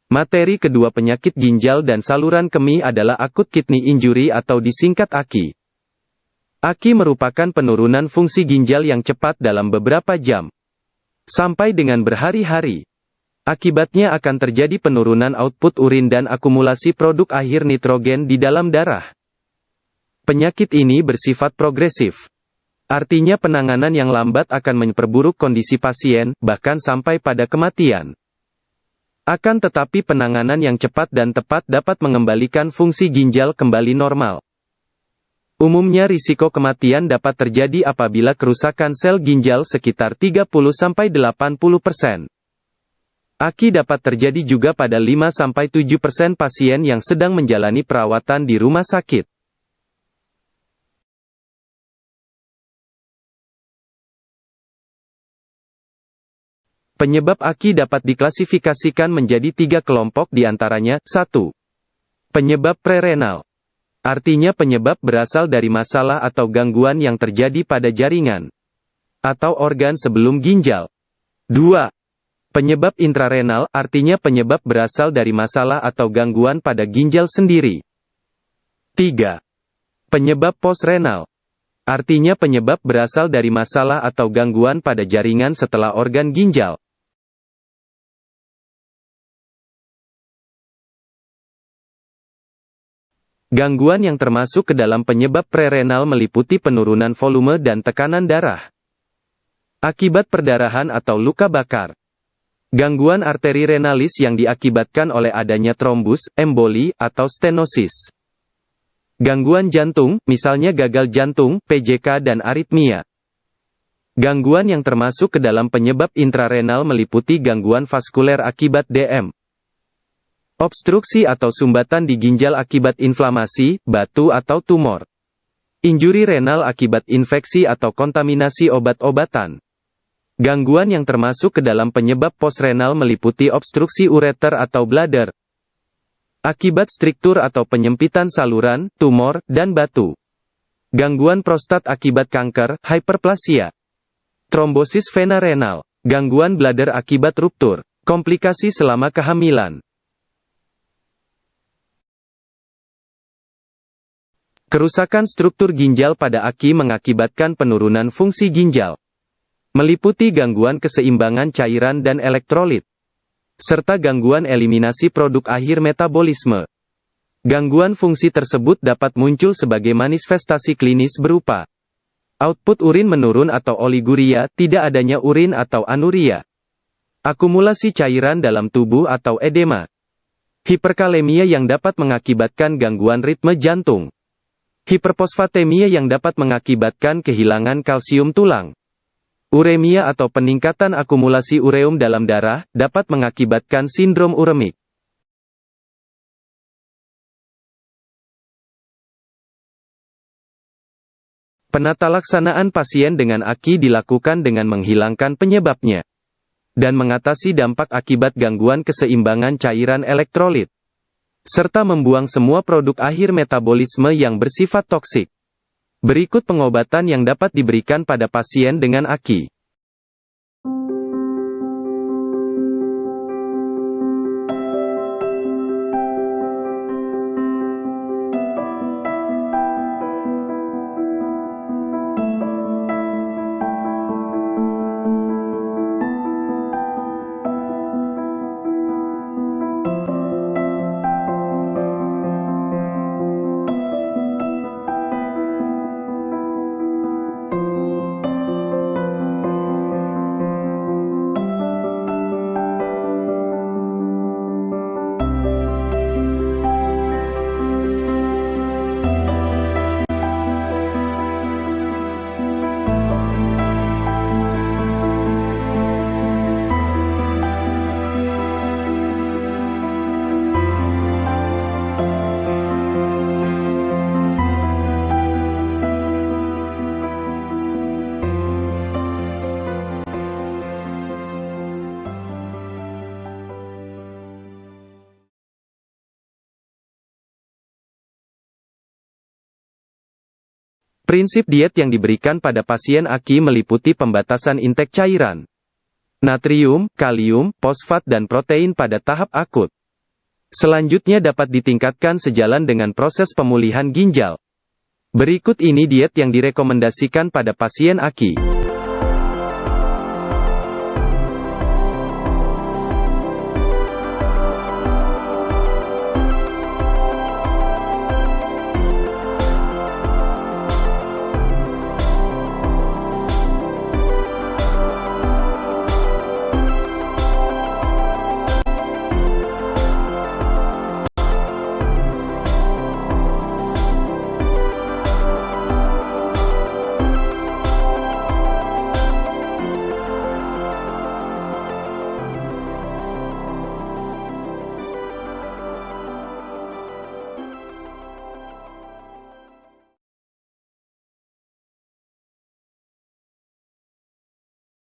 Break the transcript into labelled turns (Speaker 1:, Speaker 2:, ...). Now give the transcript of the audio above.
Speaker 1: Materi kedua penyakit ginjal dan saluran kemih adalah acute kidney injury atau disingkat AKI. AKI merupakan penurunan fungsi ginjal yang cepat dalam beberapa jam, sampai dengan berhari-hari. Akibatnya akan terjadi penurunan output urin dan akumulasi produk akhir nitrogen di dalam darah. Penyakit ini bersifat progresif. Artinya penanganan yang lambat akan memperburuk kondisi pasien, bahkan sampai pada kematian. Akan tetapi penanganan yang cepat dan tepat dapat mengembalikan fungsi ginjal kembali normal. Umumnya risiko kematian dapat terjadi apabila kerusakan sel ginjal sekitar 30-80%. AKI dapat terjadi juga pada 5-7% pasien yang sedang menjalani perawatan di rumah sakit. Penyebab AKI dapat diklasifikasikan menjadi 3 kelompok diantaranya, 1. Penyebab prerenal. Artinya penyebab berasal dari masalah atau gangguan yang terjadi pada jaringan atau organ sebelum ginjal. 2. Penyebab intrarenal, artinya penyebab berasal dari masalah atau gangguan pada ginjal sendiri. 3. Penyebab postrenal. Artinya penyebab berasal dari masalah atau gangguan pada jaringan setelah organ ginjal. Gangguan yang termasuk ke dalam penyebab prerenal meliputi penurunan volume dan tekanan darah akibat perdarahan atau luka bakar. Gangguan arteri renalis yang diakibatkan oleh adanya trombus, emboli, atau stenosis. Gangguan jantung, misalnya gagal jantung, PJK dan aritmia. Gangguan yang termasuk ke dalam penyebab intrarenal meliputi gangguan vaskuler akibat DM. Obstruksi atau sumbatan di ginjal akibat inflamasi, batu atau tumor. Injuri renal akibat infeksi atau kontaminasi obat-obatan. Gangguan yang termasuk ke dalam penyebab postrenal meliputi obstruksi ureter atau bladder. Akibat struktur atau penyempitan saluran, tumor, dan batu. Gangguan prostat akibat kanker, hiperplasia. Trombosis vena renal. Gangguan bladder akibat ruptur. Komplikasi selama kehamilan. Kerusakan struktur ginjal pada AKI mengakibatkan penurunan fungsi ginjal. Meliputi gangguan keseimbangan cairan dan elektrolit. Serta gangguan eliminasi produk akhir metabolisme. Gangguan fungsi tersebut dapat muncul sebagai manifestasi klinis berupa output urin menurun atau oliguria, tidak adanya urin atau anuria. Akumulasi cairan dalam tubuh atau edema. Hiperkalemia yang dapat mengakibatkan gangguan ritme jantung. Hiperfosfatemia yang dapat mengakibatkan kehilangan kalsium tulang. Uremia atau peningkatan akumulasi ureum dalam darah, dapat mengakibatkan sindrom uremik. Penatalaksanaan pasien dengan AKI dilakukan dengan menghilangkan penyebabnya dan mengatasi dampak akibat gangguan keseimbangan cairan elektrolit, serta membuang semua produk akhir metabolisme yang bersifat toksik. Berikut pengobatan yang dapat diberikan pada pasien dengan AKI. Prinsip diet yang diberikan pada pasien AKI meliputi pembatasan intake cairan natrium, kalium, fosfat dan protein pada tahap akut. Selanjutnya dapat ditingkatkan sejalan dengan proses pemulihan ginjal. Berikut ini diet yang direkomendasikan pada pasien AKI.